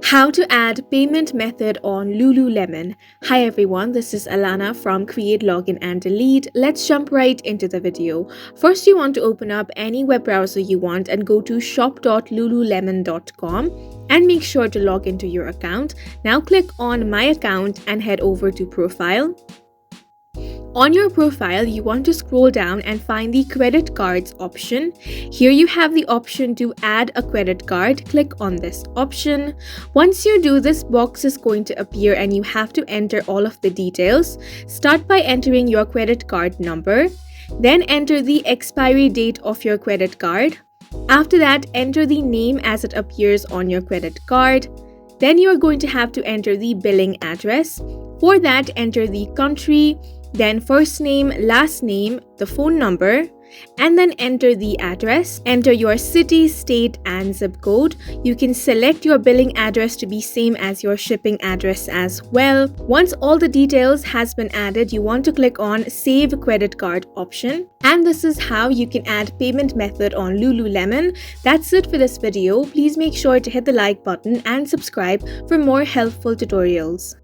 How to add payment method on Lululemon. Hi everyone, this is Alana from Create, Login and Delete. Let's jump right into the video. First, you want to open up any web browser you want and go to shop.lululemon.com and make sure to log into your account. Now click on My Account and head over to Profile. On your profile, you want to scroll down and find the credit cards option. Here you have the option to add a credit card. Click on this option. Once you do, this box is going to appear and you have to enter all of the details. Start by entering your credit card number. Then enter the expiry date of your credit card. After that, enter the name as it appears on your credit card. Then you are going to have to enter the billing address. For that, enter the country, then first name, last name, the phone number, and then enter the address. Enter your city, state, and zip code. You can select your billing address to be same as your shipping address as well. Once all the details has been added, you want to click on Save Credit Card option. And this is how you can add payment method on Lululemon. That's it for this video. Please make sure to hit the like button and subscribe for more helpful tutorials.